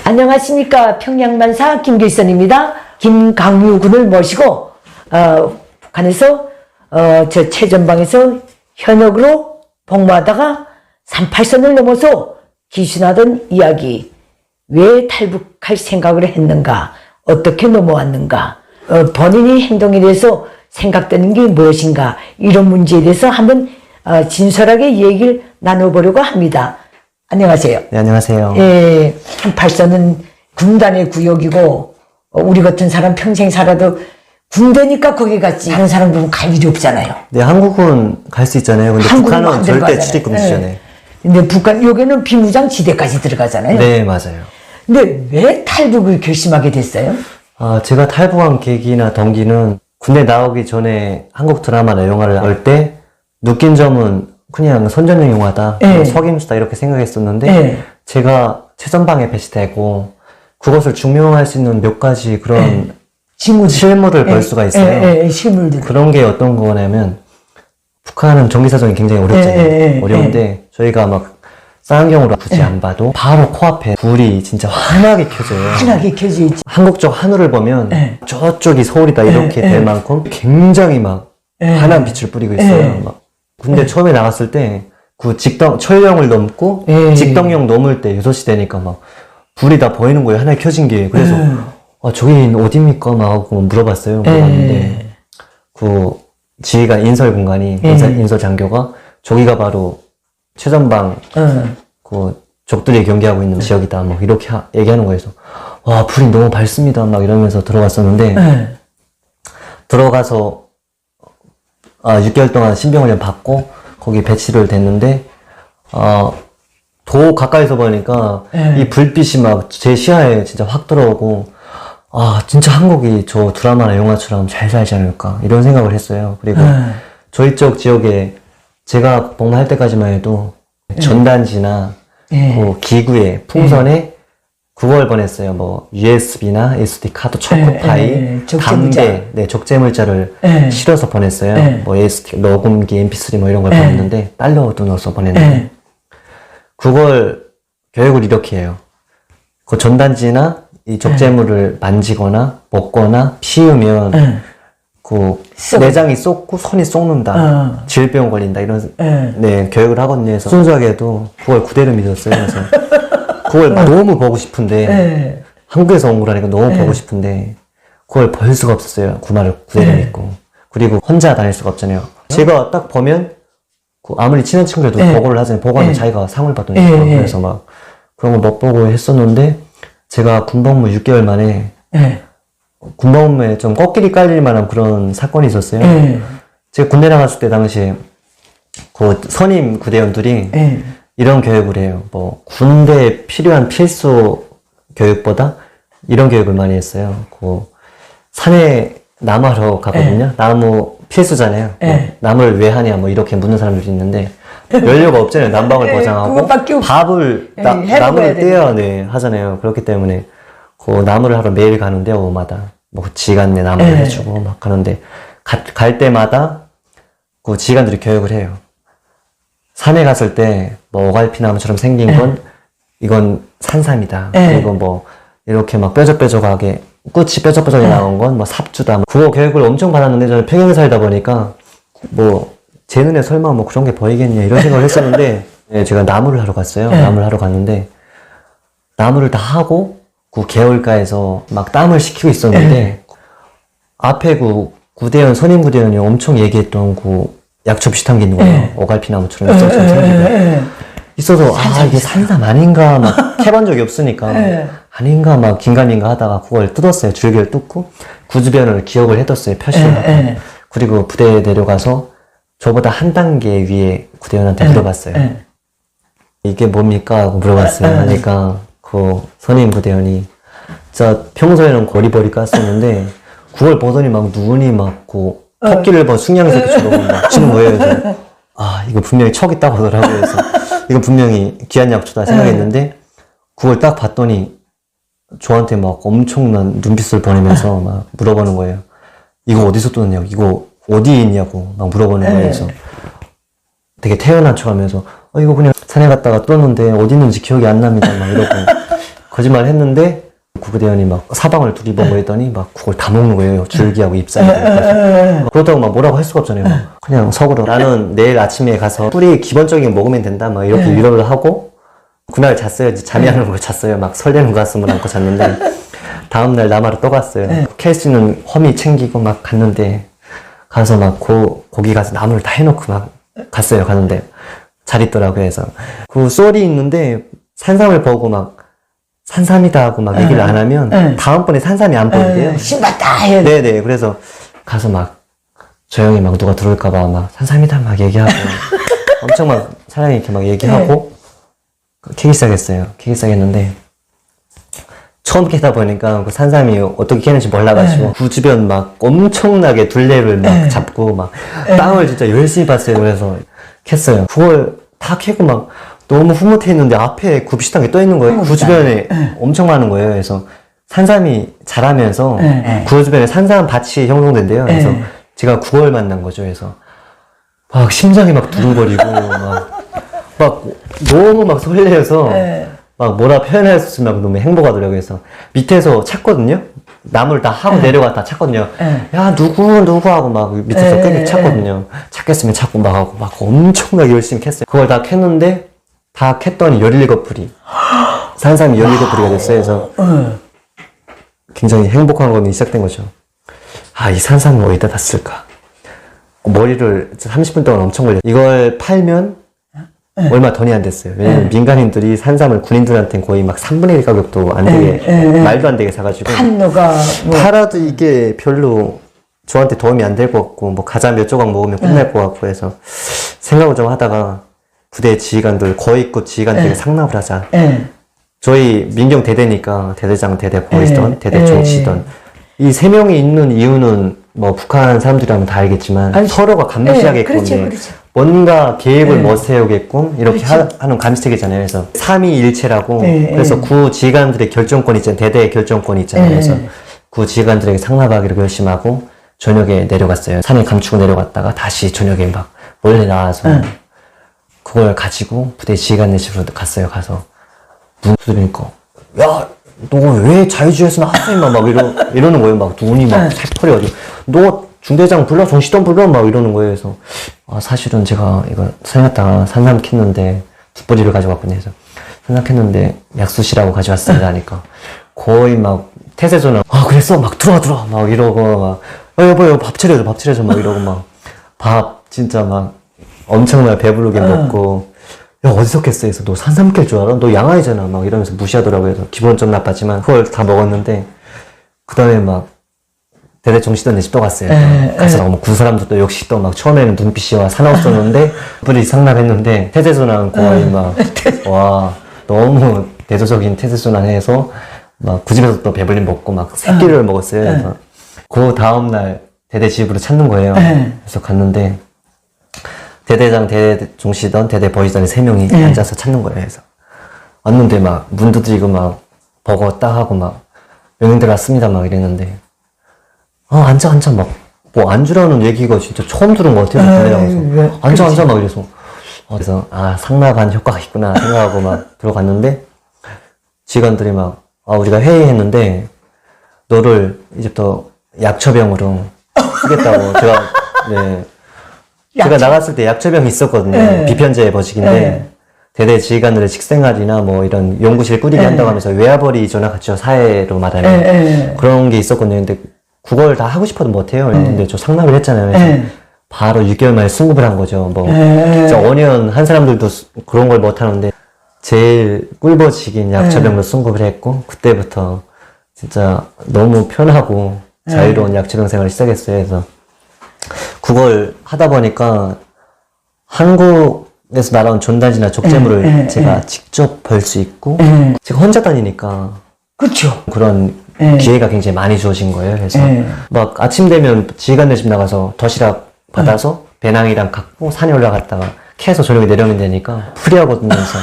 안녕하십니까. 평양만사 김길선입니다. 김강유 군을 모시고 북한에서 저 최전방에서 현역으로 복무하다가 38선을 넘어서 기순하던 이야기, 왜 탈북할 생각을 했는가, 어떻게 넘어왔는가, 본인이 행동에 대해서 생각되는 게 무엇인가, 이런 문제에 대해서 한번 진솔하게 얘기를 나눠보려고 합니다. 안녕하세요. 네, 안녕하세요. 예, 38선은 군단의 구역이고 우리 같은 사람 평생 살아도 군대니까 거기 갔지 다른 사람 보면 갈 일이 없잖아요. 네, 한국은 갈 수 있잖아요. 근데 북한은 절대 출입 금지잖아요. 네. 근데 북한 여기는 비무장 지대까지 들어가잖아요. 네, 맞아요. 근데 왜 탈북을 결심하게 됐어요? 제가 탈북한 계기나 동기는 군대 나오기 전에 한국 드라마나 영화를 볼 때 느낀 점은 그냥 선전용 영화다, 네. 속임수다 이렇게 생각했었는데 네. 제가 최전방에 배치되고 그것을 증명할 수 있는 몇 가지 그런 실물을 볼 수가 있어요. 실물들. 그런 게 어떤 거냐면 북한은 전기사정이 굉장히 어렵잖아요. 어려운데 저희가 막 쌍안경으로 굳이 안 봐도 바로 코앞에 불이 진짜 환하게 켜져요. 환하게 켜져 있지. 한국 쪽 하늘을 보면 저쪽이 서울이다 이렇게 될 만큼 굉장히 막 환한 빛을 뿌리고 있어요. 막. 근데 처음에 나갔을 때 그 철령을 넘고 직덕령 넘을 때 6시 되니까 막 불이 다 보이는 거예요. 하나에 켜진 게. 그래서 저기 어딥니까? 막 하고 물어봤어요. 물어봤는데 그 지휘관 인설 군관이 인설 장교가 저기가 바로 최전방 그 적들이 경계하고 있는 지역이다. 막 이렇게 얘기하는 거에서 와 불이 너무 밝습니다. 막 이러면서 들어갔었는데 들어가서 6개월 동안 신병훈련 받고 거기 배치를 됐는데 더 가까이서 보니까 이 불빛이 막 제 시야에 진짜 확 들어오고 진짜 한국이 저 드라마나 영화처럼 잘 살지 않을까 이런 생각을 했어요. 그리고 저희 쪽 지역에 제가 복무할 때까지만 해도 전단지나 그 기구에 풍선에 그걸 보냈어요. 뭐 USB나 SD 카드, 초코파이, 담배, 적재물자를 실어서 보냈어요. 뭐 SD, 녹음기, MP3 뭐 이런 걸 보냈는데 달러도 넣어서 보냈는데 그걸 교육을 이렇게 해요. 그 전단지나 이 적재물을 만지거나 먹거나 피우면 그 내장이 쏟고 손이 쏟는다, 질병 걸린다 이런 교육을 하거든요. 그래서 순수하게도 그걸 그대로 믿었어요. 그래서 그걸 너무 보고 싶은데 한국에서 온 거라니까 너무 보고 싶은데 그걸 볼 수가 없었어요. 그 말을 그대로 믿고. 그리고 혼자 다닐 수가 없잖아요. 제가 딱 보면 아무리 친한 친구라도 보고를 하잖아요. 보고하면 자기가 상을 받으니까. 그래서 막 그런 거 못 보고 했었는데 제가 군복무 6개월 만에 군복무에 좀 꺾일이 깔릴 만한 그런 사건이 있었어요. 제가 군대 나갔을 때 당시에 그 선임 구대원들이 이런 교육을 해요. 뭐 군대에 필요한 필수 교육보다 이런 교육을 많이 했어요. 그 산에 나무하러 가거든요. 나무 필수잖아요. 나무를 왜 하냐 뭐 이렇게 묻는 사람들이 있는데 연료가 없잖아요. 난방을 보장하고 밥을 나무를 떼야 하잖아요. 그렇기 때문에 그 나무를 하러 매일 가는데 오후마다 뭐 지간내 나무를 해주고 막 가는데 갈 때마다 그 지휘관들이 교육을 해요. 산에 갔을 때 뭐 오갈피나무처럼 생긴 건 이건 산삼이다. 그리고 뭐 이렇게 막 뾰족뾰족하게 끝이 뾰족뾰족하게 나온 건 뭐 삽주다. 그거 교육을 엄청 받았는데 저는 평양에 살다 보니까 뭐 제 눈에 설마 뭐 그런 게 보이겠냐 이런 생각을 했었는데 제가 나무를 하러 갔어요. 나무를 하러 갔는데 나무를 다 하고 그 개울가에서 막 땀을 식히고 있었는데 앞에 그 구대원 선임 구대원이 엄청 얘기했던 그 약초 비슷한 게 있는 거예요. 오갈피나무처럼 생기고 있어서 이게 산삼 아닌가 막 캐본 적이 없으니까 아닌가 막 긴가민가 하다가 그걸 뜯었어요. 줄기를 뜯고 구주변을 기억을 해뒀어요. 표시를 하고. 그리고 부대에 내려가서 저보다 한 단계 위에 구대원한테 물어봤어요. 이게 뭡니까? 하고 물어봤어요. 하니까 그 선임 구대원이 진짜 평소에는 거리버리 깠었는데 그걸 보더니 막 눈이 막 토끼를 봐 숙냥새끼처럼 막 치는 거예요. 그래서 이거 분명히 척 있다고 하더라고요. 그래서 이거 분명히 귀한 약초다 생각했는데 그걸 딱 봤더니 저한테 막 엄청난 눈빛을 보내면서 막 물어보는 거예요. 이거 어디서 뜯었냐고, 이거 어디에 있냐고 막 물어보는 거예요. 그래서 되게 태연한 척 하면서 이거 그냥 산에 갔다가 뜯었는데 어디 있는지 기억이 안 납니다 막 이러고 거짓말 했는데 구구대원이 막 사방을 두리번거 했더니 막 그걸 다 먹는 거예요. 줄기하고 잎사귀. 그렇다고 막 뭐라고 할 수가 없잖아요. 막 그냥 속으로 나는 내일 아침에 가서 뿌리 기본적인 거 먹으면 된다. 막 이렇게 위로를 하고 그날 잤어요. 잠이 안 오는 걸 잤어요. 막 설레는 가슴을 안고 잤는데 다음날 남하러 또 갔어요. 캘 수 있는 허미 챙기고 막 갔는데 가서 막 거기 가서 나무를 다 해놓고 막 갔어요. 가는데 잘 있더라고요. 해서 그 썰이 있는데 산삼을 보고 막 산삼이다 하고 막 얘기를 안 하면 다음번에 산삼이 안 보인대요. 신봤다 해야 돼. 네네. 그래서 가서 막 조용히 막 누가 들어올까봐 막 산삼이다 막 얘기하고 엄청 막 사람이 이렇게 막 얘기하고 캐기 시작했어요. 캐기 시작했는데 처음 캐다 보니까 그 산삼이 어떻게 캐는지 몰라가지고 그 주변 막 엄청나게 둘레를 막 잡고 막 땅을 진짜 열심히 봤어요. 그래서 캤어요. 그걸 다 캐고 막 너무 흐뭇해있는데 앞에 굽식한 게 떠 있는 거예요. 그 주변에 엄청 많은 거예요. 그래서 산삼이 자라면서 그 주변에 산삼 밭이 형성된대요. 그래서 제가 9월 만난 거죠. 그래서 막 심장이 막 두근거리고 막 너무 막 설레어서 막 뭐라 표현할 수 없으면 너무 행복하더라고요. 그래서 밑에서 찾거든요. 나무를 다 하고 내려갔다 찾거든요. 야 누구 하고 막 밑에서 끄기 찾거든요. 찾겠으면 찾고 막 하고 막 엄청나게 열심히 캤어요. 그걸 다 캤는데 다 캤더니 17뿌리 산삼이 17뿌리가 됐어요. 그래서 굉장히 행복한 거는 시작된 거죠. 아, 이 산삼은 어디다 다 쓸까? 머리를 30분 동안 엄청 걸려. 이걸 팔면 얼마 돈이 안 됐어요. 왜냐면 민간인들이 산삼을 군인들한테는 거의 막 3분의 1 가격도 안 되게 말도 안 되게 사가지고 판로가 뭐 팔아도 이게 별로 저한테 도움이 안 될 것 같고 뭐 과자 몇 조각 먹으면 끝날 것 같고 해서 생각을 좀 하다가 부대 지휘관들 거의급 지휘관들에게 상납을 하자. 저희 민경 대대니까 대대장, 대대 보이스던, 대대 정치던 이 세 명이 있는 이유는 뭐 북한 사람들이라면 다 알겠지만 서로가 감시하게끔 그렇죠. 뭔가 계획을 못 세우게끔 이렇게 하는 감시책이잖아요. 그래서 3.2일체라고 그래서 구 지휘관들의 결정권이 있잖아요. 대대의 결정권이 있잖아요. 그래서 구 지휘관들에게 상납하기로 결심하고 저녁에 내려갔어요. 산에 감추고 내려갔다가 다시 저녁에 막 몰래 나와서 그걸 가지고 부대 지휘관네 집으로 갔어요. 가서 눈 두드리니까 야 너 왜 자유주의에서는 하세요? 막 이러는 거예요. 막 눈이 막 새파래가지고 너 중대장 불러, 정시던 불러, 막 이러는 거예요. 그래서 아, 사실은 제가 이거 산에다가 산삼 캤는데 두 뿌리를 가져왔거든요. 그래서 산삼 캤는데 약수시라고 가져왔습니다 하니까 거의 막 태세전화 아 그랬어? 막 들어와 막 이러고 막 여보 밥 차려줘 막 이러고 막 밥 진짜 막 엄청나게 배부르게 먹고 야 어디서 캤어? 해서 너 산삼 캘 줄 알아? 너 양아이잖아 막 이러면서 무시하더라고요. 그래서 기분 좀 나빴지만 그걸 다 먹었는데 그 다음에 막 대대 정시던 내 집 또 갔어요. 가서 뭐 구 사람들도 역시 또 막 처음에는 눈빛이 와 사나웠었는데 뿌리 상납했는데 태세순환 거의 막 와 너무 대조적인 태세순환 해서 막 그 집에서 또 배불리 먹고 막 새끼를 먹었어요. 그래서 그 다음날 대대 집으로 찾는 거예요. 그래서 갔는데 대대장, 대대 종시던, 대대 보이던 3명이 앉아서 찾는 거예요. 그래서 왔는데 막 문 두드리고 막 버거 딱 하고 막 명령들 왔습니다 막 이랬는데 앉아 막 뭐 앉으라는 얘기가 진짜 처음 들은 것 같아요. 앉아 막 이래서 그래서 아 상납한 효과가 있구나 생각하고 막 들어갔는데 직원들이 막 우리가 회의했는데 너를 이제부터 약초병으로 쓰겠다고 제가 나갔을 때 약초병이 있었거든요. 비편제 버식인데 대대 지휘관들의 식생활이나 뭐 이런 연구실 꾸리게 한다고 하면서 외화벌이 전화 같죠. 사회로 말하면 그런 게 있었거든요. 근데 그걸 다 하고 싶어도 못해요. 근데 저 상납을 했잖아요. 그래서 바로 6개월 만에 승급을 한 거죠. 뭐 진짜 5년 한 사람들도 그런 걸 못하는데 제일 꿀버식인 약초병으로 승급을 했고 그때부터 진짜 너무 편하고 자유로운 약초병 생활을 시작했어요. 그래서 그걸 하다 보니까 한국에서 날아온 존단지나 족제물을 제가 직접 벌 수 있고 제가 혼자 다니니까 그렇죠. 그런 기회가 굉장히 많이 주어진 거예요. 그래서 막 아침 되면 지휘관네 집 나가서 도시락 받아서 배낭이랑 갖고 산에 올라갔다가 캐서 저녁에 내려오면 되니까 프리하거든요. 그래서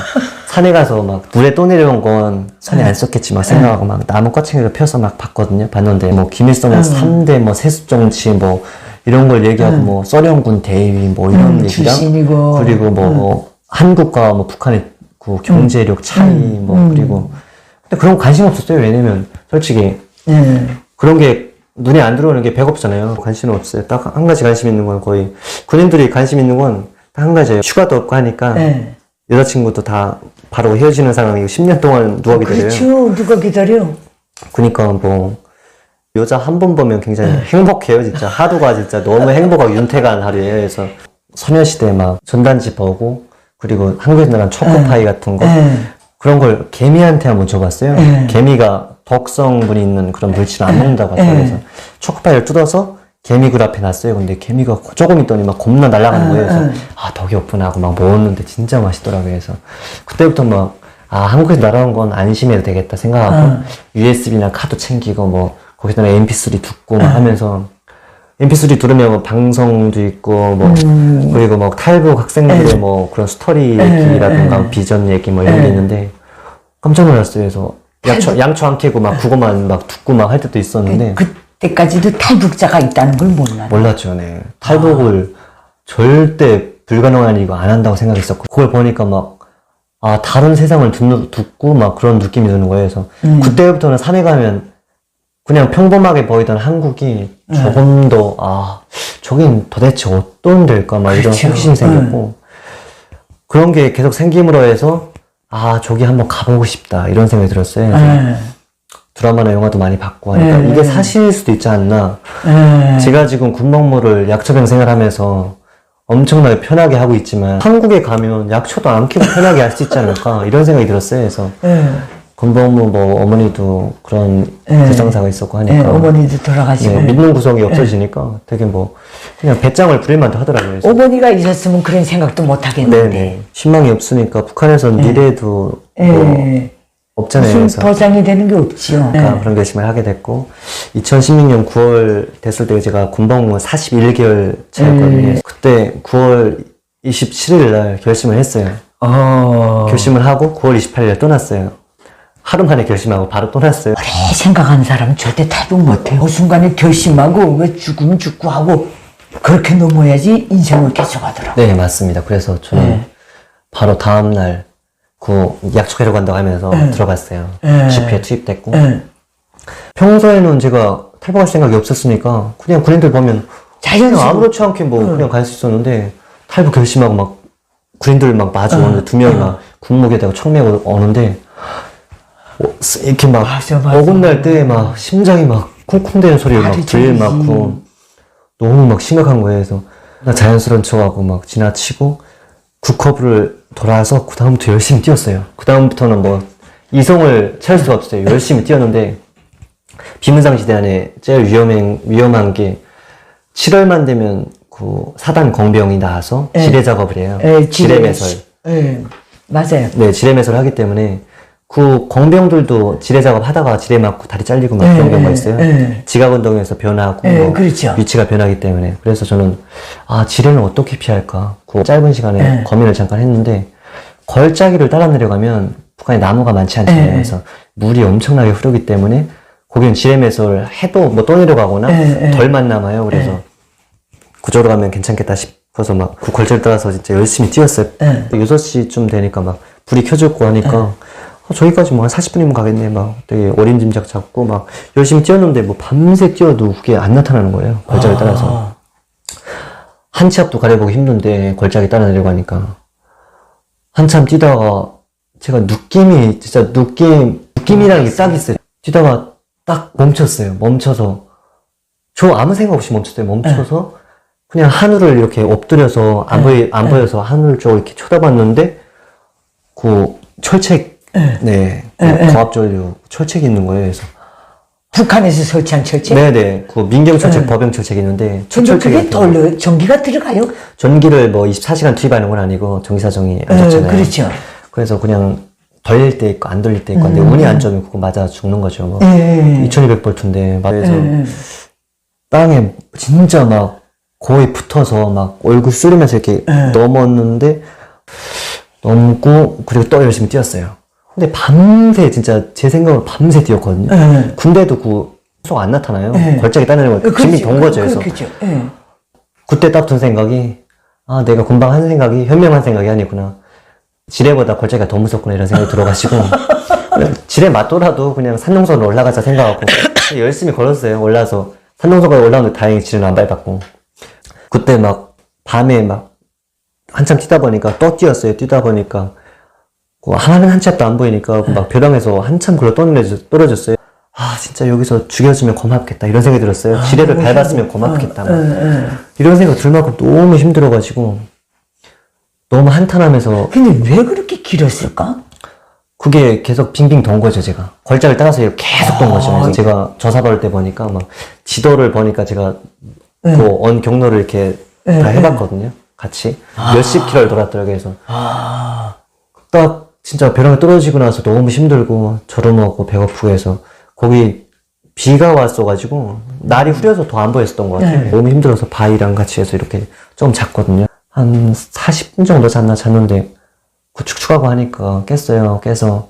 산에 가서 막 물에 또 내려온 건 산에 안 썼겠지 막 생각하고 막 나무 꼬챙이를 펴서 막 봤거든요. 봤는데 뭐 김일성은 3대 뭐 세습정치 뭐 이런 걸 얘기하고 뭐 소련군 대위 뭐 이런 얘기랑 출신이고. 그리고 뭐 한국과 뭐 북한의 그 경제력 차이 뭐 그리고 근데 그런 거 관심 없었어요. 왜냐면 솔직히 그런 게 눈에 안 들어오는 게 배고프잖아요. 관심은 없어요. 딱 한 가지 관심 있는 건 거의 군인들이 관심 있는 건 딱 한 가지예요. 휴가도 없고 하니까 여자친구도 다 바로 헤어지는 상황이고 10년 동안 누가 기다려요. 그렇죠. 누가 기다려? 그러니까 뭐 여자 한 번 보면 굉장히 행복해요. 진짜 하루가 진짜 너무 행복하고 윤택한 하루예요. 그래서 소녀시대 막 전단지 보고 그리고 한국에서 나간 초코파이 같은 거 그런 걸 개미한테 한번 줘봤어요. 개미가 독성분이 있는 그런 물질을 안 먹는다고 하더라고요. 그래서 초코파이를 뜯어서 개미굴 앞에 놨어요. 근데 개미가 조금 있더니 막 겁나 날아가는 거예요. 그래서 아 덕이 없구나 하고 막 먹었는데 진짜 맛있더라고요. 그래서 그때부터 막 아 한국에서 날아온 건 안심해도 되겠다 생각하고 USB나 카드 챙기고 뭐 거기다 MP3 듣고 막 하면서 MP3 들으면 뭐 방송도 있고 뭐 그리고 뭐 탈북 학생들의 뭐 그런 스토리 얘기라든가 비전 얘기 뭐 이런 게 있는데 깜짝 놀랐어요. 그래서 양초 안 캐고 막 그거만 막 듣고 막 할 때도 있었는데 그때까지도 탈북자가 있다는 걸 몰랐네. 몰랐죠. 네. 탈북을 절대 불가능한 일이고 안 한다고 생각했었고 그걸 보니까 막 아 다른 세상을 듣고 막 그런 느낌이 드는 거예요. 그래서 그때부터는 산에 가면 그냥 평범하게 보이던 한국이 조금 더, 아, 저긴 도대체 어떤 데일까? 막 이런 호기심이 생겼고, 그런 게 계속 생김으로 해서, 아, 저기 한번 가보고 싶다. 이런 생각이 들었어요. 그래서 드라마나 영화도 많이 봤고 하니까 이게 사실일 수도 있지 않나. 제가 지금 군복무를 약초병 생활하면서 엄청나게 편하게 하고 있지만, 한국에 가면 약초도 안 키고 편하게 할 수 있지 않을까. 이런 생각이 들었어요. 그래서. 군복무 뭐 어머니도 그런 불상사가 있었고 하니까 어머니도 돌아가시고 믿는 구석이 없어지니까 되게 뭐 그냥 배짱을 부릴만도 하더라고요. 그래서. 어머니가 있었으면 그런 생각도 못 하겠는데 네네. 희망이 없으니까 북한에서 미래도 뭐 없잖아요. 무슨 그래서 보장이 되는 게 없지요. 그런 결심을 하게 됐고 2016년 9월 됐을 때 제가 군복무 41개월 차였거든요. 그때 9월 27일 날 결심을 했어요. 결심을 하고 9월 28일 날 떠났어요. 하루 만에 결심하고 바로 떠났어요. 오래 생각하는 사람은 절대 탈북 못해요. 그 순간에 결심하고 왜 죽으면 죽고 하고 그렇게 넘어야지 인생을 계속하더라고요. 네, 맞습니다. 그래서 저는 바로 다음날 그 약속하러 간다고 하면서 들어갔어요. 집회에 투입됐고 평소에는 제가 탈북할 생각이 없었으니까 그냥 군인들 보면 그냥 아무렇지 않게 뭐 그냥 갈 수 있었는데 탈북 결심하고 막 군인들 막 마주 오는데 두 명이 막 군목에다가 총 메고 오는데 이렇게 막 어긋날 때 막 심장이 막 쿵쿵대는 소리가 막 들맞고 너무 막 심각한 거예요. 그래서 나 자연스러운 척하고 막 지나치고 국허브를 돌아서 그 다음부터 열심히 뛰었어요. 그 다음부터는 뭐 이성을 찾을 수가 없었어요. 열심히 뛰었는데 비문상 시대 안에 제일 위험한 게 7월만 되면 그 사단 공병이 나와서 지뢰 작업을 해요. 지뢰 매설. 맞아요. 네, 지뢰 매설을 하기 때문에 그 공병들도 지뢰 작업 하다가 지뢰 맞고 다리 잘리고 막 그런 경우가 있어요. 지각운동에서 변하고 뭐 그렇죠. 위치가 변하기 때문에. 그래서 저는 아 지뢰는 어떻게 피할까? 그 짧은 시간에 고민을 잠깐 했는데 걸짜기를 따라 내려가면 북한에 나무가 많지 않잖아요. 그래서 물이 엄청나게 흐르기 때문에 거기는 지뢰 매설을 해도 뭐 떠내려가거나 덜만 남아요. 그래서 그쪽으로 가면 괜찮겠다 싶어서 막 그 걸짜를 따라서 진짜 열심히 뛰었어요. 6시쯤 되니까 막 불이 켜졌고 하니까 저기까지 뭐 한 40분이면 가겠네. 막 되게 어림짐작 잡고 막 열심히 뛰었는데 뭐 밤새 뛰어도 그게 안 나타나는 거예요. 걸작에 따라서. 한 치 앞도 가려보기 힘든데 걸작에 따라 내려가니까. 한참 뛰다가 제가 느낌이 진짜 느낌이라는 게 딱 있어요. 뛰다가 딱 멈췄어요. 멈춰서 저 아무 생각 없이 멈췄어요. 멈춰서 그냥 하늘을 이렇게 엎드려서 안 보여서 하늘 쪽을 이렇게 쳐다봤는데 그 철책 고압전류 철책이 있는 거예요. 그래서 북한에서 설치한 철책? 네네. 그 민경 철책, 법영 철책이 있는데 근데 그게 돌려 전기가 들어가요? 전기를 뭐 24시간 투입하는 건 아니고 전기사정이 안 좋잖아요. 그렇죠. 그래서 그냥 돌릴 때 있고 안 돌릴 때 있고 근데 운이 안 좋으면 그거 맞아 죽는 거죠. 뭐 2200볼트인데 그래서 땅에 진짜 막 거의 붙어서 막 얼굴 쑤리면서 이렇게 넘었는데 넘고 그리고 또 열심히 뛰었어요. 근데 밤새 진짜 제 생각으로 밤새 뛰었거든요. 군대도 그 속 안 나타나요. 걸작이 따내는 거 짐이 돈 거죠. 그래서 그때 딱 든 생각이 아 내가 금방 한 생각이 현명한 생각이 아니구나. 지뢰보다 걸작이가 더 무섭구나 이런 생각이 들어가지고 지뢰 맞더라도 그냥 산능선으로 올라가자 생각하고 열심히 걸었어요. 올라서 산능선까지 올라오는데 다행히 지뢰는 안 밟았고 그때 막 밤에 막 한참 뛰다 보니까 또 뛰었어요. 뛰다 보니까 하나는 한 치 앞도 안 보이니까 막 벼랑에서 한참 굴러 떨어졌어요. 아 진짜 여기서 죽여주면 고맙겠다 이런 생각이 들었어요. 지뢰를 밟았으면 고맙겠다 막. 이런 생각 들 만큼 너무 힘들어가지고 너무 한탄하면서. 근데 왜 그렇게 길었을까? 그게 계속 빙빙 돈 거죠, 제가. 걸작을 따라서 계속 돈 거죠. 그래서 제가 저사 볼 때 보니까 막 지도를 보니까 제가 그 언 경로를 이렇게 다 해봤거든요. 같이. 몇십 킬로를 돌았더라고요. 그래서 딱 진짜 벼랑에 떨어지고 나서 너무 힘들고 저렴하고 배고프고 해서 거기 비가 왔어가지고 날이 흐려서 더 안 보였었던 것 같아요. 너무 힘들어서 바위랑 같이 해서 이렇게 좀 잤거든요. 한 40분 정도 잤는데 축축하고 하니까 깼어요. 깨서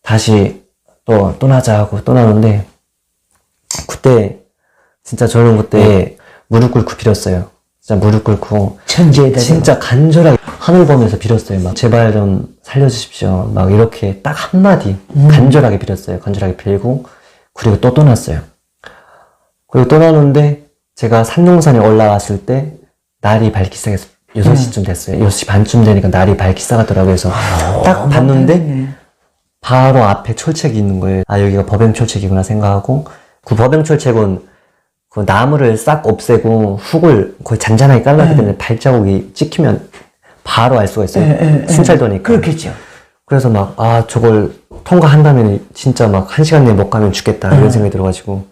다시 또 떠나자 하고 떠나는데 그때 진짜 저는 그때 무릎 꿇고 빌었어요. 진짜 무릎 꿇고 천지에다 진짜 간절하게 하늘 보면서 빌었어요. 막 제발 좀 살려주십시오. 막 이렇게 딱 한마디 간절하게 빌었어요. 간절하게 빌고 그리고 또 떠났어요. 그리고 떠나는데 제가 산룡산에 올라왔을 때 날이 밝기 시작했어요. 6시쯤 됐어요. 6시 반쯤 되니까 날이 밝기 시작하더라고요. 그래서 딱 봤는데 바로 앞에 철책이 있는 거예요. 아 여기가 법행철책이구나 생각하고 그 법행철책은 그 나무를 싹 없애고 흙을 거의 잔잔하게 깔랐기 때문에 발자국이 찍히면 바로 알 수가 있어요. 순찰도니까. 그렇겠죠. 그래서 막 아 저걸 통과한다면 진짜 막 1시간 내에 못 가면 죽겠다 이런 생각이 들어가지고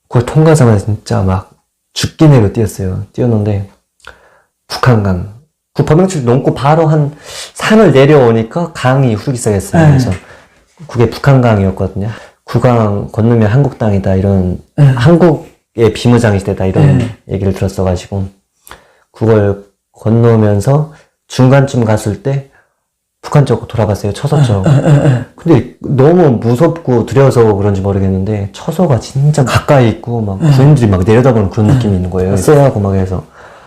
그걸 통과하자마자 진짜 막 죽긴 해로 뛰었어요. 뛰었는데 북한강 그 범행철 넘고 바로 한 산을 내려오니까 강이 흐르기 시작했어요. 그래서 그게 북한강이었거든요. 구강 건너면 한국 땅이다 이런 한국의 비무장이 시대다 이런 얘기를 들었어가지고 그걸 건너면서 중간쯤 갔을 때 북한 쪽으로 돌아갔어요. 처소 쪽. 근데 너무 무섭고 두려워서 그런지 모르겠는데 처소가 진짜 가까이 있고 막 군인들이 막 내려다보는 그런 느낌이 있는 거예요. 쎄하고 막 해서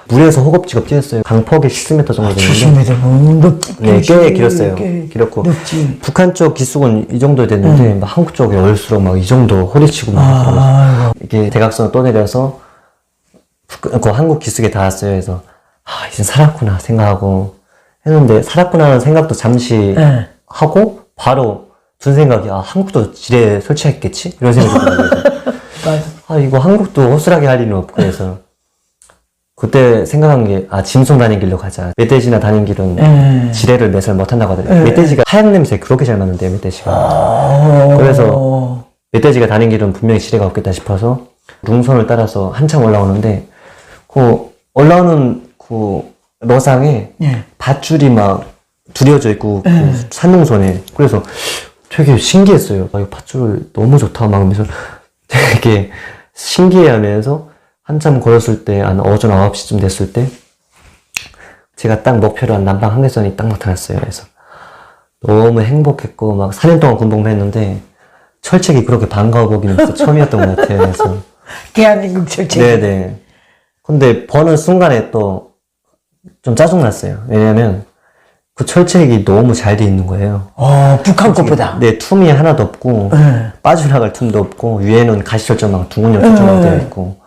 물에서 허겁지겁 뛰었어요. 강폭이 70m 정도 되는데 70m 네, 꽤 길었어요. 길었고 높지. 북한 쪽 기숙은 이 정도 됐는데 막 한국 쪽에 올수록 막 이 정도 호리치고 막 이게 대각선을 떠내려서 그 한국 기숙에 닿았어요. 그래서 아 이제 살았구나 생각하고 했는데 살았구나는 생각도 잠시 하고 바로 든 생각이 아 한국도 지뢰 설치했겠지? 이런 생각이 들어요. 아 이거 한국도 허술하게 할 일은 없고 해서 그때 생각한 게 아 짐승 다닌 길로 가자. 멧돼지나 다닌 길은 지뢰를 매설 못한다고 하더라고요. 멧돼지가 하얀 냄새 그렇게 잘 맞는데요. 멧돼지가. 그래서 멧돼지가 다닌 길은 분명히 지뢰가 없겠다 싶어서 룽선을 따라서 한참 올라오는데 그 올라오는 그 로상에 밧줄이 막 두려져 있고 그 산능선에 그래서 되게 신기했어요. 아, 이 밧줄 너무 좋다 막 하면서 되게 신기해하면서 한참 걸었을 때 한 오전 9시쯤 됐을 때 제가 딱 목표로 한 남방 한계선이 딱 나타났어요. 그래서 너무 행복했고 막 4년 동안 군복무 했는데 철책이 그렇게 반가워 보기는 진짜 처음이었던 것 같아요. 그래서 대한민국 철책. 네네. 근데 보는 순간에 또 좀 짜증났어요. 왜냐면 그 철책이 너무 잘 돼 있는 거예요. 북한 것보다. 네, tum이 하나도 없고 빠져나갈 틈도 없고 위에는 가시철조망 둥근 열철조망 되어 있고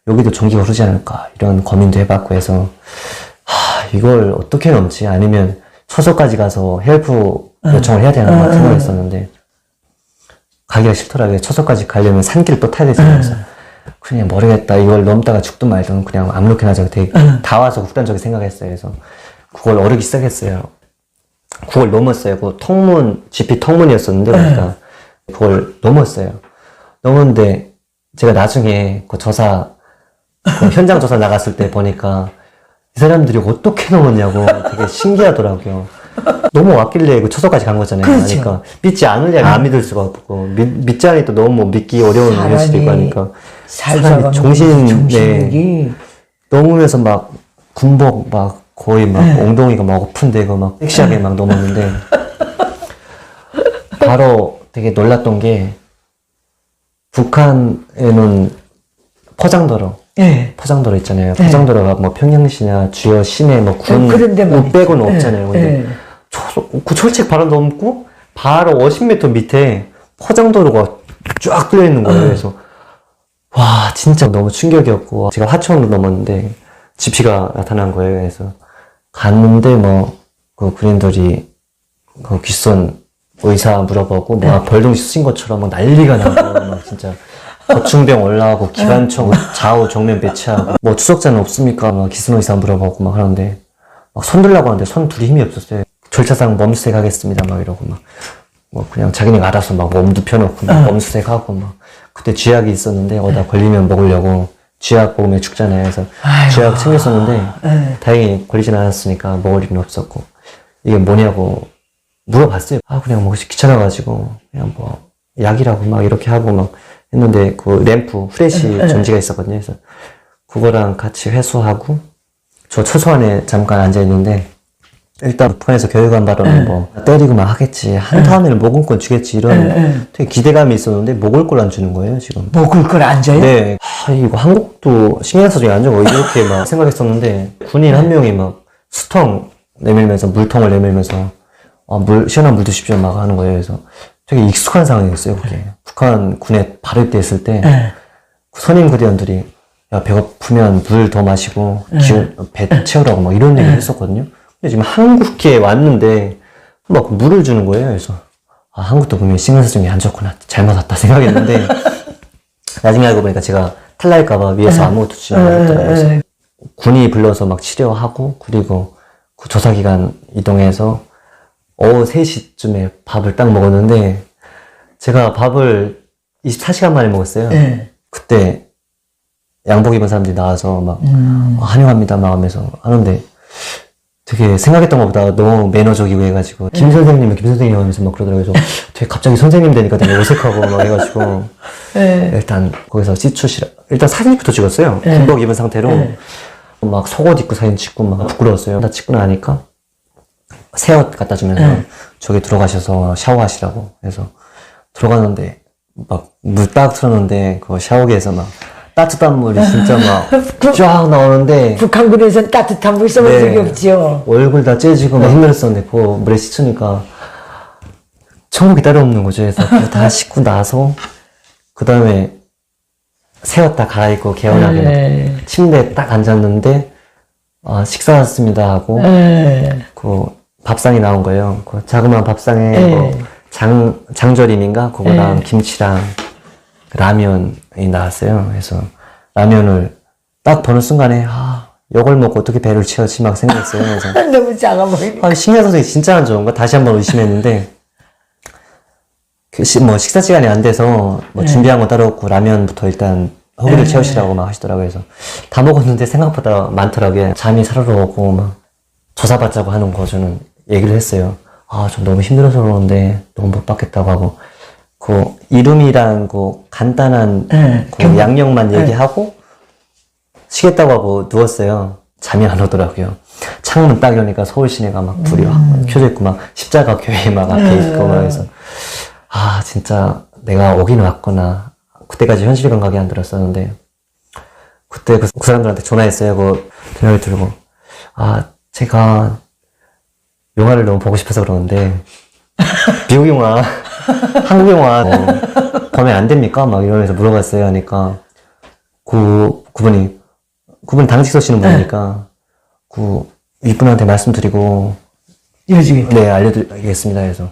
여기도 전기가 흐르지 않을까 이런 고민도 해봤고 해서 이걸 어떻게 넘지? 아니면 처소까지 가서 헬프 요청을 해야 되나 생각했었는데 가기가 싫더라고요. 처소까지 가려면 산길을 또 타야 되잖아요. 그래서 그냥 모르겠다. 이걸 넘다가 죽든 말든 그냥 아무렇게나 하자고 되게 다 와서 극단적인 생각했어요. 그래서 그걸 어르기 시작했어요. 그걸 넘었어요. 그 통문, GP 통문이었었는데 그러니까 그걸 넘었어요. 넘었는데 제가 나중에 그 조사 그 현장 조사 나갔을 때 보니까 이 사람들이 어떻게 넘었냐고 되게 신기하더라고요. 넘어왔길래 그 초소까지 간 거잖아요. 그렇죠. 그러니까 믿지 않으려면 안 믿을 수가 없고 믿지 않으니 또 너무 믿기 어려운 일수도 있고 하니까 사람이 정신이 넘으면서 막 군복 막 거의 막 엉덩이가 막 오픈되고 막 섹시하게 막 넘었는데 바로 되게 놀랐던 게 북한에는 포장도로 포장도로 있잖아요. 포장도로가 뭐 평양시나 주요 시내 뭐 군, 그런 데만 빼고는 있지. 없잖아요. 근데 그 철책 바로 넘고 바로 50m 밑에 포장도로가 쫙 뚫려 있는 거예요. 그래서 와 진짜 너무 충격이었고 제가 하천으로 넘었는데 지피가 나타난 거예요. 그래서 갔는데 뭐 그 군인들이 그 귓선 의사 물어보고 막 벌둥이 쑤신 것처럼 막 난리가 나고 막 진짜 고충병 올라가고 기관총 좌우 정면 배치하고 뭐 추적자는 없습니까? 막 귓선 의사 물어보고 막 하는데 막 손 들라고 하는데 손 둘이 힘이 없었어요. 절차상 멈수색 하겠습니다 막 이러고 막 뭐 그냥 자기네가 알아서 막 엄두 펴놓고 막 멈수색 하고 막 그때 쥐약이 있었는데 어디다 걸리면 먹으려고 쥐약 먹으면 죽잖아요. 그래서 쥐약 챙겼었는데 다행히 걸리진 않았으니까 먹을 일은 없었고 이게 뭐냐고 물어봤어요. 그냥 뭐 귀찮아가지고 그냥 뭐 약이라고 막 이렇게 하고 막 했는데 그 램프 후레쉬 전지가 있었거든요. 그래서 그거랑 같이 회수하고 저 초소안에 잠깐 앉아있는데 일단 북한에서 교육한 바로는 뭐 때리고 막 하겠지 한 다음에는 먹을 건 주겠지 이런 되게 기대감이 있었는데 먹을 걸 안 주는 거예요 지금. 먹을 걸 안 줘요? 네. 이거 한국도 신경 써서 안 줘고 이렇게 막 생각했었는데 군인 한 명이 막 수통 내밀면서 물통을 내밀면서 시원한 물 드십시오 막 하는 거예요. 그래서 되게 익숙한 상황이었어요 그게. 북한 군에 바로 입대했을 때 선임 그대원들이 야 배고프면 물 더 마시고 배 채우라고 막 이런 얘기를 했었거든요. 근데 지금 한국에 왔는데 막 물을 주는 거예요. 그래서 한국도 보면 신경 사정이 안 좋구나 잘못 왔다 생각했는데 나중에 알고 보니까 제가 탈날까봐 위에서 아무것도 주지 않았더라고요. 그래서 군이 불러서 막 치료하고 그리고 그 조사기간 이동해서 오후 3시쯤에 밥을 딱 먹었는데 제가 밥을 24시간 만에 먹었어요. 그때 양복 입은 사람들이 나와서 막 환영합니다 막 하면서 하는데 되게 생각했던 것보다 너무 매너적이고 해가지고 김 선생님은 김 선생님 하면서 막 그러더라고요. 그래서 되게 갑자기 선생님 되니까 되게 어색하고 막 해가지고 일단 거기서 일단 사진부터 찍었어요. 군복 입은 상태로 막 속옷 입고 사진 찍고 막 부끄러웠어요. 다 찍고 나니까 새 옷 갖다 주면서 저기 들어가셔서 샤워하시라고 해서 들어갔는데 막 물 딱 틀었는데 그 샤워기에서 막 따뜻한 물이 진짜 막 쫙 나오는데 북한군에서는 따뜻한 물 써본 적이 없지요. 얼굴 다 째지고 막 힘들었었는데 그 물에 씻으니까 천국이 따로 없는 거죠. 그래서 그거 다 씻고 나서 그 다음에 새 옷 다 갈아입고 개운하게 침대에 딱 앉았는데 식사 왔습니다 하고 그 밥상이 나온 거예요. 그 자그마한 밥상에 뭐 장조림인가 그거랑 김치랑 라면이 나왔어요. 그래서 라면을 딱 보는 순간에 이걸 먹고 어떻게 배를 채우지 막 생각했어요. 그래서 너무 작아 보이네. 신경 선생이 진짜 안 좋은가 다시 한번 의심했는데 뭐 식사 시간이 안 돼서 뭐 준비한 거 따로 없고 라면부터 일단 허기를 채우시라고 막 하시더라고요. 그래서 다 먹었는데 생각보다 많더라고요. 잠이 사르르 오고 막 조사받자고 하는 거 저는 얘기를 했어요. 좀 너무 힘들어서 그러는데 너무 못 받겠다고 하고 그 이름이랑 그 간단한 그 양력만 얘기하고 쉬겠다고 하고 누웠어요. 잠이 안 오더라고요. 창문 딱 여니까 서울 시내가 막 불이 확 켜져 있고 막 십자가 교회 막 앞에 있고 막 해서 진짜 내가 오긴 왔구나. 그때까지 현실 감각이 안 들었었는데 그때 그 사람들한테 전화했어요. 그 전화를 들고 제가 영화를 너무 보고 싶어서 그러는데 미국 영화 한국 영화 보면 안 됩니까? 막 이러면서 물어봤어요. 하니까 그분 당직 서시는 분이니까 이분한테 말씀드리고 네 알려드리겠습니다. 그래서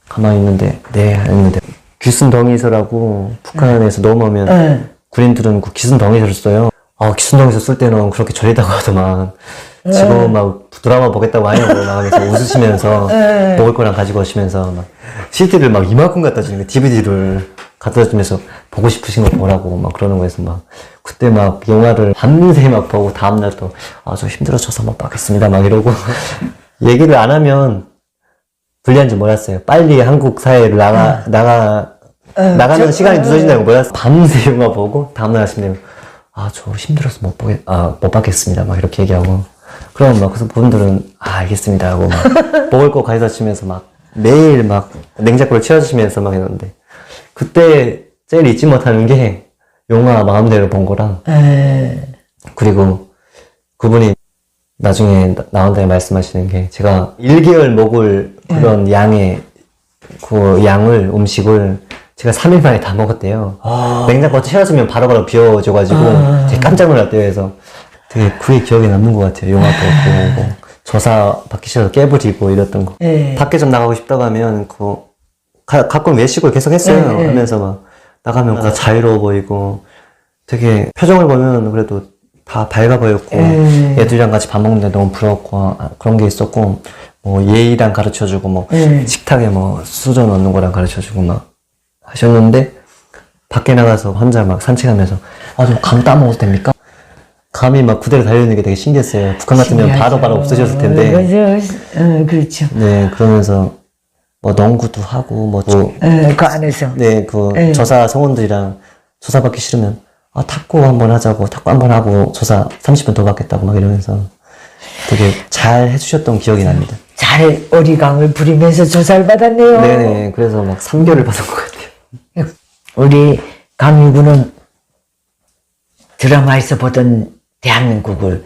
가만히 있는데 했는데 귀순덩이서라고 북한에서 넘어오면 군인들은 그 귀순덩이서를 써요. 귀순덩이서 쓸 때는 그렇게 저리다고 하더만 지금 막 드라마 보겠다고 하냐고 막 하면서 웃으시면서 먹을 거랑 가지고 오시면서 막 CD를 막 이만큼 갖다 주는 거 DVD를 갖다 주면서 보고 싶으신 거 보라고 막 그러는 거에서 막 그때 막 영화를 밤새 막 보고 다음날 또 저 힘들어져서 못 받겠습니다 막 이러고 얘기를 안 하면 불리한 줄 몰랐어요. 빨리 한국 사회를 나가는 시간이 늦어진다는 거 몰랐어요. 밤새 영화 보고 다음날 아침에 저 힘들어서 못 받겠습니다 막 이렇게 얘기하고 그럼 막 그래서 분들은 알겠습니다 하고 막 먹을 거 가져다 주면서 막 매일 막 냉장고를 채워주시면서 막 했는데 그때 제일 잊지 못하는 게 영화 마음대로 본 거랑 그리고 그분이 나중에 나온 다음에 말씀하시는 게 제가 1개월 먹을 그런 양의 그 양을, 음식을 제가 3일 만에 다 먹었대요. 냉장고 채워주면 바로바로 비워줘가지고 되게 깜짝 놀랐대요. 그래서 되게 그게 기억에 남는 것 같아요. 영화도 보고 조사 받기 싫어서 깨부리고 이랬던 거. 예. 밖에 좀 나가고 싶다고 하면 가끔 외식을 계속 했어요. 예, 예. 하면서 막 나가면 다 자유로워 보이고 되게 표정을 보면 그래도 다 밝아 보였고 애들이랑 같이 밥 먹는데 너무 부러웠고 그런 게 있었고 뭐 예의랑 가르쳐주고 뭐 식탁에 뭐 수저 넣는 거랑 가르쳐주고 막 하셨는데 밖에 나가서 혼자 막 산책하면서 좀 감 따먹어도 됩니까? 감이 막 그대로 달려있는 게 되게 신기했어요. 북한 같으면 바로 없어졌을 텐데. 맞아. 그렇죠. 네, 그러면서 뭐 농구도 하고 뭐 그 안에서. 네, 조사 성원들이랑 조사 받기 싫으면 탁구 한번 하자고 탁구 한번 하고 조사 30분 더 받겠다고 막 이러면서 되게 잘 해주셨던 기억이 납니다. 잘 어리광을 부리면서 조사를 받았네요. 네네, 그래서 막 3개월을 받은 것 같아요. 우리 강유구는 드라마에서 보던 대한민국을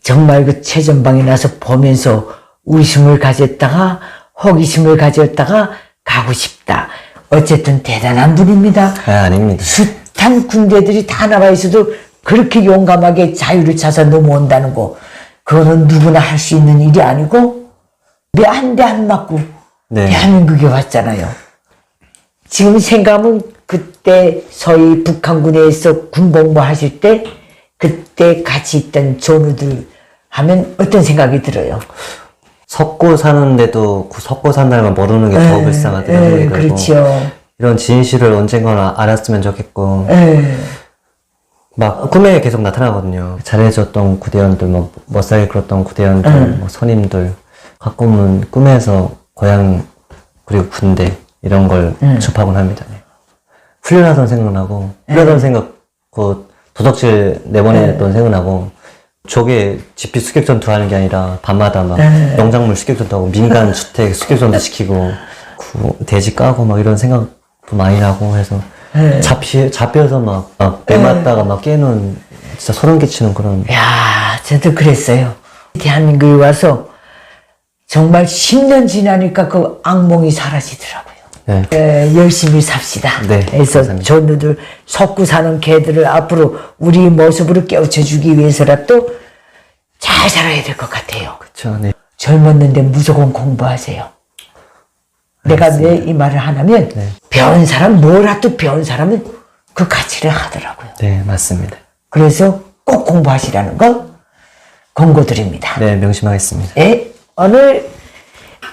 정말 그 최전방에 나서 보면서 의심을 가졌다가 호기심을 가졌다가 가고 싶다. 어쨌든 대단한 분입니다. 아닙니다. 숱한 군대들이 다 나와 있어도 그렇게 용감하게 자유를 찾아 넘어온다는 거, 그거는 누구나 할 수 있는 일이 아니고 한 대 안 맞고 대한민국에 왔잖아요. 지금 생각하면 그때 서희 북한군에서 군복무 하실 때 그때 같이 있던 전우들 하면 어떤 생각이 들어요? 섞고 사는데도 그 섞고 산다는 걸 모르는 게 더 불쌍하더라고요. 그렇죠. 이런 진실을 언젠가나 알았으면 좋겠고 막 꿈에 계속 나타나거든요. 잘해줬던 구대원들, 뭐 멋살게 굴었던 구대원들, 뭐 선임들 가끔은 꿈에서 고향 그리고 군대 이런 걸 접하곤 합니다. 훈련하던 생각나고 훈련하던 생각 그 도적질 내보냈던 생각나고 저게 집필 수색전투 하는 게 아니라 밤마다 막 농작물 수색전투하고 민간 주택 수색전투 시키고 돼지 까고 막 이런 생각도 많이 나고 해서 잡혀서 막 빼맞다가 막 깨는 진짜 소름 끼치는 그런. 야, 저도 그랬어요. 대한민국에 와서 정말 10년 지나니까 그 악몽이 사라지더라고요. 열심히 삽시다. 그래서 감사합니다. 전우들 섞고 사는 개들을 앞으로 우리 모습으로 깨우쳐주기 위해서라도 잘 살아야 될 것 같아요. 그쵸, 네. 젊었는데 무조건 공부하세요. 내가 왜 이 말을 하냐면 배운 사람, 뭐라도 배운 사람은 그 가치를 하더라고요. 네, 맞습니다. 그래서 꼭 공부하시라는 거 권고드립니다. 네, 명심하겠습니다. 네, 오늘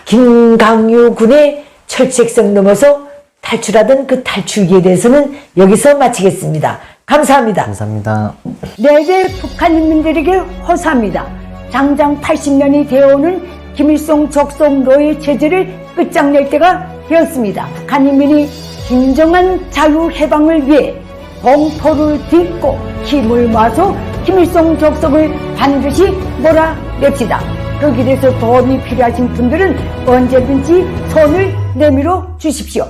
김강유 군의 철책성 넘어서 탈출하던 그 탈출기에 대해서는 여기서 마치겠습니다. 감사합니다. 감사합니다. 내외 북한 인민들에게 호소합니다. 장장 80년이 되어오는 김일성 적성로의 체제를 끝장낼 때가 되었습니다. 북한 인민이 진정한 자유해방을 위해 공포를 딛고 힘을 모아서 김일성 적성을 반드시 몰아냅시다. 그 길에서 도움이 필요하신 분들은 언제든지 손을 내밀어 주십시오.